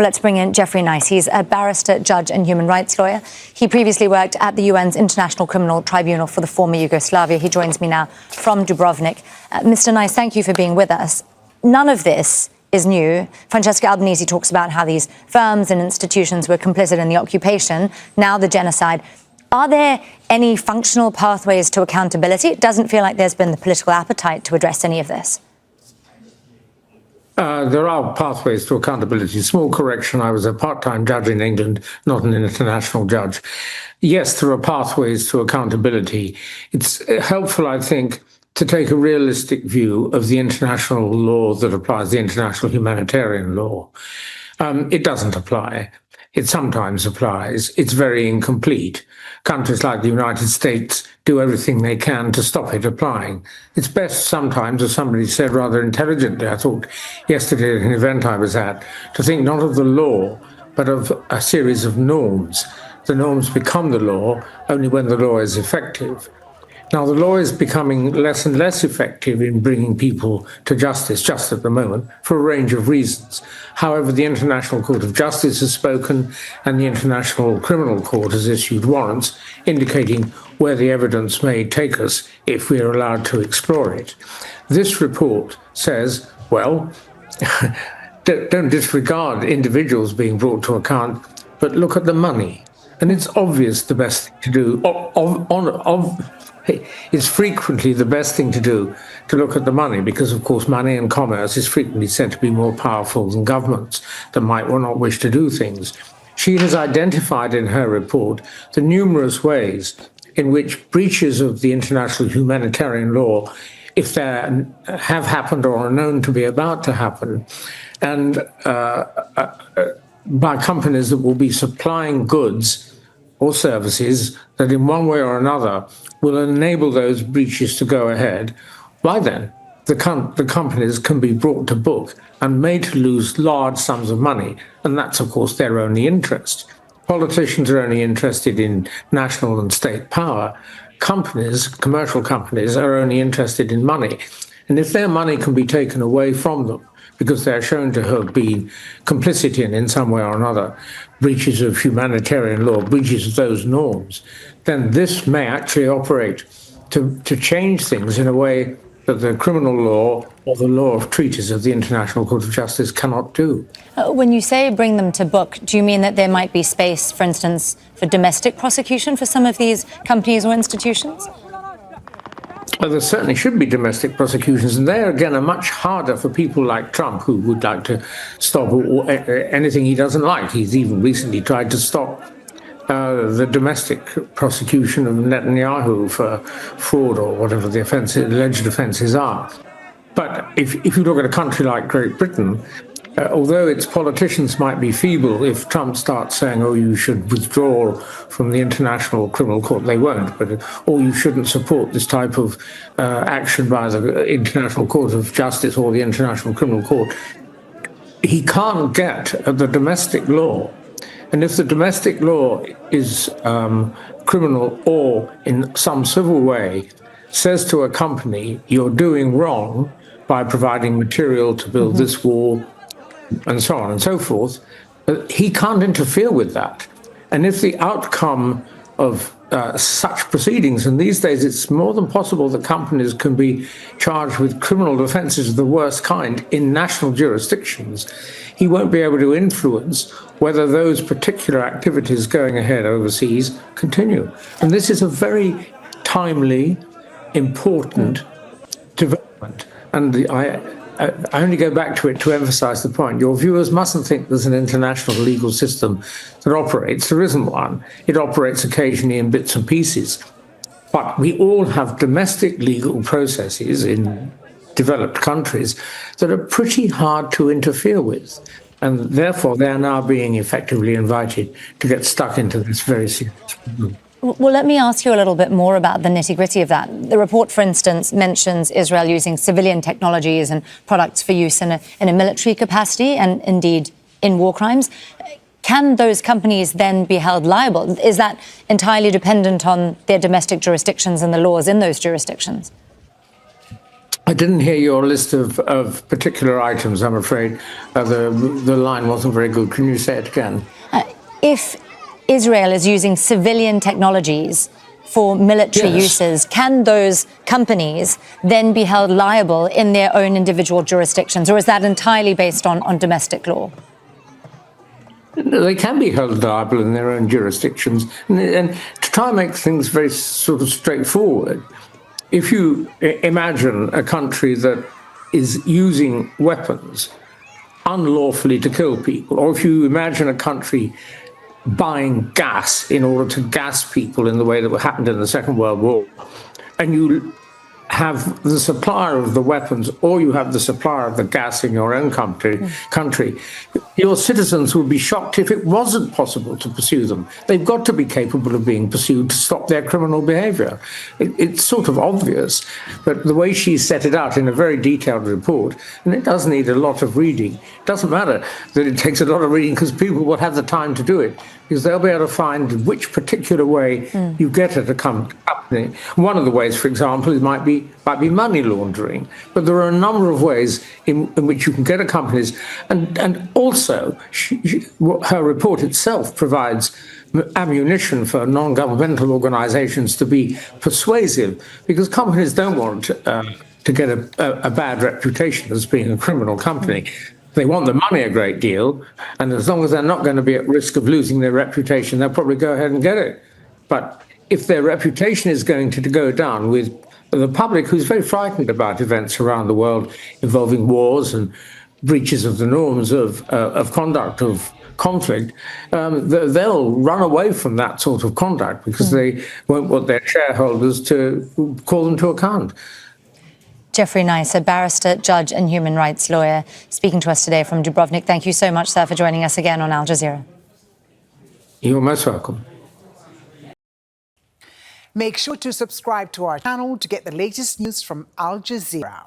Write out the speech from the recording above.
Well, let's bring in Geoffrey Nice. He's a barrister, judge and human rights lawyer. He previously worked at the UN's International Criminal Tribunal for the former Yugoslavia. He joins me now from Dubrovnik. Mr. Nice, thank you for being with us. None of this is new. Francesca Albanese talks about how these firms and institutions were complicit in the occupation, now the genocide. Are there any functional pathways to accountability? It doesn't feel like there's been the political appetite to address any of this. There are pathways to accountability. Small correction, I was a part-time judge in England, not an international judge. Yes, there are pathways to accountability. It's helpful, I think, to take a realistic view of the international law that applies, the international humanitarian law. It doesn't apply. It sometimes applies. It's very incomplete. Countries like the United States do everything they can to stop it applying. It's best sometimes, as somebody said rather intelligently, I thought yesterday at an event I was at, to think not of the law, but of a series of norms. The norms become the law only when the law is effective. Now, the law is becoming less and less effective in bringing people to justice just at the moment for a range of reasons. However, the International Court of Justice has spoken and the International Criminal Court has issued warrants indicating where the evidence may take us if we are allowed to explore it. This report says, well, don't disregard individuals being brought to account, but look at the money. And it's obvious the best thing to do, it's frequently the best thing to do to look at the money because, of course, money and commerce is frequently said to be more powerful than governments that might well not wish to do things. She has identified in her report the numerous ways in which breaches of the international humanitarian law, if they have happened or are known to be about to happen, and by companies that will be supplying goods or services that in one way or another will enable those breaches to go ahead, why then the companies can be brought to book and made to lose large sums of money. And that's, of course, their only interest. Politicians are only interested in national and state power. Companies, commercial companies, are only interested in money. And if their money can be taken away from them, because they're shown to have been complicit in some way or another, breaches of humanitarian law, breaches of those norms, then this may actually operate to change things in a way that the criminal law or the law of treaties of the International Court of Justice cannot do. When you say bring them to book, do you mean that there might be space, for instance, for domestic prosecution for some of these companies or institutions? Well, there certainly should be domestic prosecutions, and they, again, are much harder for people like Trump, who would like to stop anything he doesn't like. He's even recently tried to stop the domestic prosecution of Netanyahu for fraud or whatever the alleged offences are. But if you look at a country like Great Britain, although its politicians might be feeble, if Trump starts saying, oh, you should withdraw from the International Criminal Court, they won't, or you shouldn't support this type of action by the International Court of Justice or the International Criminal Court, he can't get at the domestic law. And if the domestic law is criminal or in some civil way says to a company, you're doing wrong by providing material to build this wall, and so on and so forth, he can't interfere with that. And if the outcome of such proceedings, and these days it's more than possible that companies can be charged with criminal offences of the worst kind in national jurisdictions, he won't be able to influence whether those particular activities going ahead overseas continue. And this is a very timely, important development. And I only go back to it to emphasize the point. Your viewers mustn't think there's an international legal system that operates. There isn't one. It operates occasionally in bits and pieces. But we all have domestic legal processes in developed countries that are pretty hard to interfere with. And therefore, they are now being effectively invited to get stuck into this very serious problem. Well, let me ask you a little bit more about the nitty-gritty of that. The report, for instance, mentions Israel using civilian technologies and products for use in a military capacity and indeed in war crimes. Can those companies then be held liable? Is that entirely dependent on their domestic jurisdictions and the laws in those jurisdictions? I didn't hear your list of particular items, I'm afraid. The line wasn't very good. Can you say it again? If Israel is using civilian technologies for military uses, can those companies then be held liable in their own individual jurisdictions, or is that entirely based on domestic law? They can be held liable in their own jurisdictions. And to try and make things very sort of straightforward, if you imagine a country that is using weapons unlawfully to kill people, or if you imagine a country buying gas in order to gas people in the way that happened in the Second World War, and you have the supplier of the weapons or you have the supplier of the gas in your own country, your citizens would be shocked if it wasn't possible to pursue them. They've got to be capable of being pursued to stop their criminal behavior. It's sort of obvious, but the way she set it out in a very detailed report, and it does need a lot of reading. It doesn't matter that it takes a lot of reading because people will have the time to do it, because they'll be able to find which particular way you get at a company. One of the ways, for example, might be money laundering, but there are a number of ways in which you can get at companies, and also her report itself provides ammunition for non-governmental organizations to be persuasive, because companies don't want to get a bad reputation as being a criminal company. They want the money a great deal, and as long as they're not going to be at risk of losing their reputation, they'll probably go ahead and get it. But if their reputation is going to go down with the public, who's very frightened about events around the world involving wars and breaches of the norms of conduct, of conflict, they'll run away from that sort of conduct because they won't want their shareholders to call them to account. Geoffrey Nice, a barrister, judge and human rights lawyer, speaking to us today from Dubrovnik. Thank you so much, sir, for joining us again on Al Jazeera. You're most welcome. Make sure to subscribe to our channel to get the latest news from Al Jazeera.